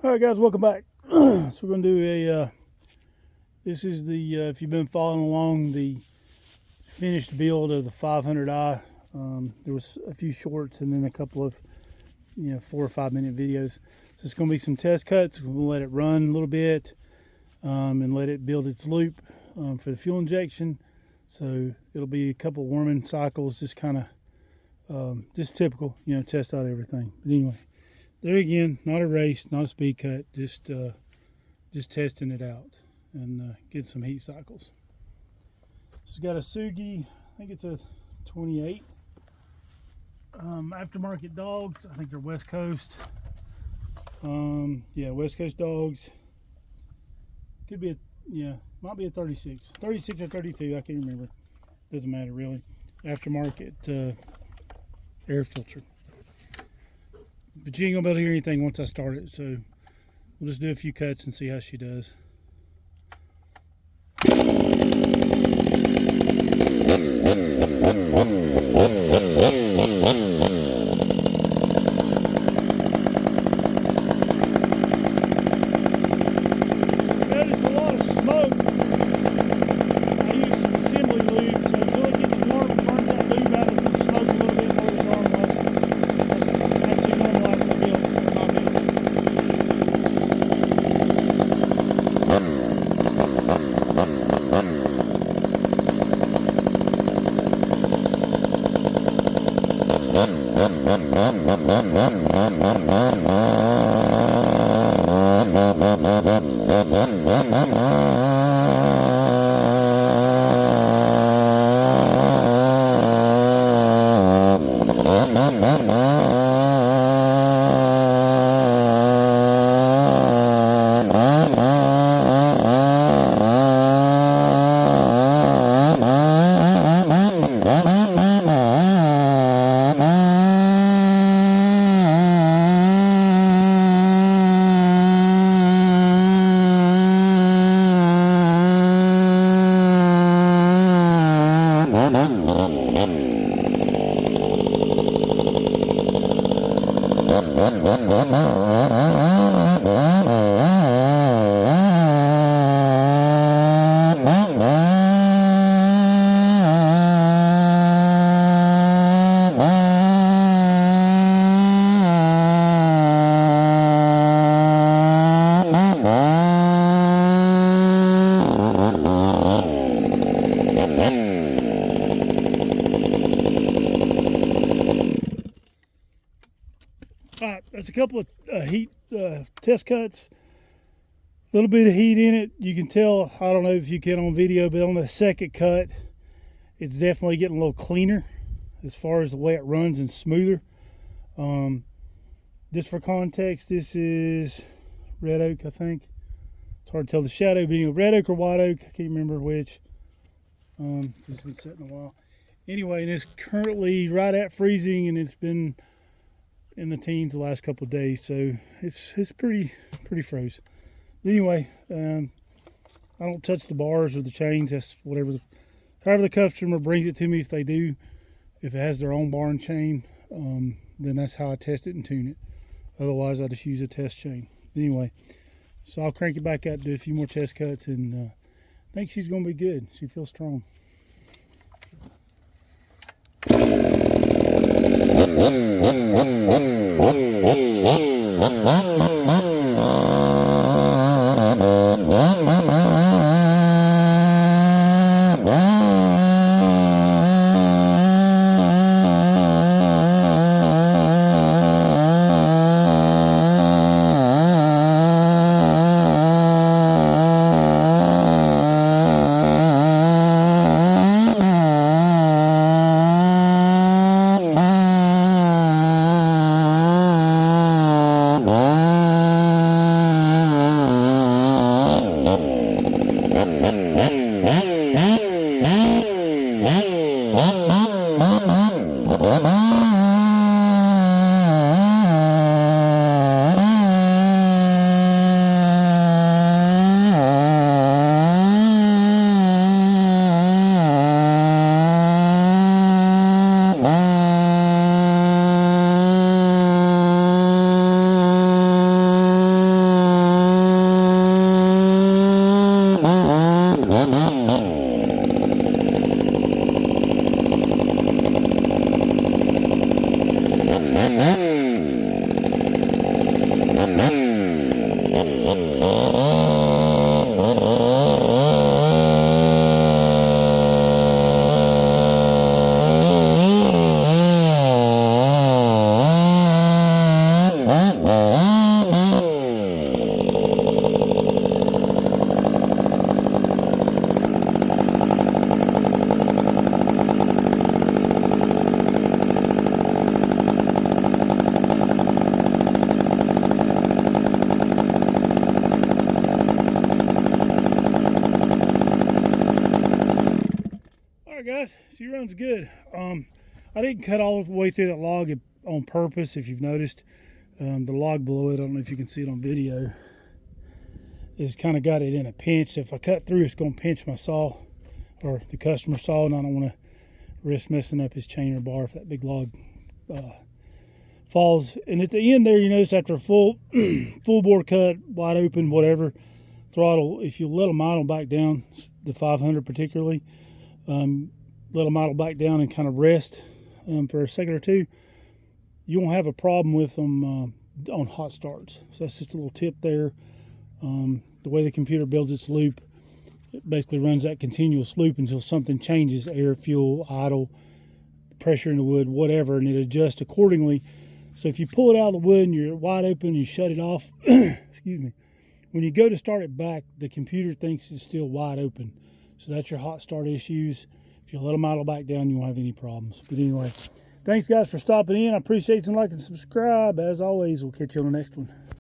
All right, guys, welcome back. So we're going to do a, this is the, if you've been following along, the finished build of the 500i. There was a few shorts and then a couple of, 4 or 5 minute videos. So it's going to be some test cuts. We're going to let it run a little bit and let it build its loop for the fuel injection. So it'll be a couple warming cycles, just kind of, just typical, test out everything. But anyway. There again, not a race, not a speed cut, just testing it out and getting some heat cycles. It's got a Sugi, I think it's a 28. Aftermarket dogs, I think they're West Coast. Yeah, West Coast dogs. Could be might be a 36. 36 or 32, I can't remember. Doesn't matter really. Aftermarket air filter. But you ain't gonna be able to hear anything once I start it, so we'll just do a few cuts and see how she does. Notice a lot of smoke. I use some assembly lube, so until it gets warm and burns that lube out, it's gonna smoke a little bit more than normal. Alright, that's a couple of heat test cuts. A little bit of heat in it. You can tell, I don't know if you can on video, but on the second cut, it's definitely getting a little cleaner as far as the way it runs and smoother. Just for context, this is red oak, I think. It's hard to tell the shadow being red oak or white oak. I can't remember which. It's been sitting a while. Anyway, and it's currently right at freezing, and it's been in the teens the last couple of days, so it's pretty froze. Anyway, I don't touch the bars or the chains. That's however the customer brings it to me. If they do, if it has their own bar and chain, then that's how I test it and tune it. Otherwise, I just use a test chain. Anyway, so I'll crank it back out, do a few more test cuts, and I think she's going to be good. She feels strong. Guys, she runs good. I didn't cut all the way through that log on purpose. If you've noticed, the log below it, I don't know if you can see it on video, is kind of got it in a pinch. So if I cut through, it's going to pinch my saw, or the customer saw, and I don't want to risk messing up his chain or bar if that big log falls. And at the end there, you notice after a full bore cut, wide open, whatever, throttle, if you let them idle back down, the 500 particularly, let them idle back down and kind of rest for a second or two, you won't have a problem with them on hot starts. So that's just a little tip there. The way the computer builds its loop, it basically runs that continuous loop until something changes, air, fuel, idle, pressure in the wood, whatever, and it adjusts accordingly. So if you pull it out of the wood and you're wide open, you shut it off, excuse me, when you go to start it back, the computer thinks it's still wide open. So that's your hot start issues. If you let them idle back down, you won't have any problems. But anyway, thanks guys for stopping in. I appreciate you. Like and subscribe. As always, we'll catch you on the next one.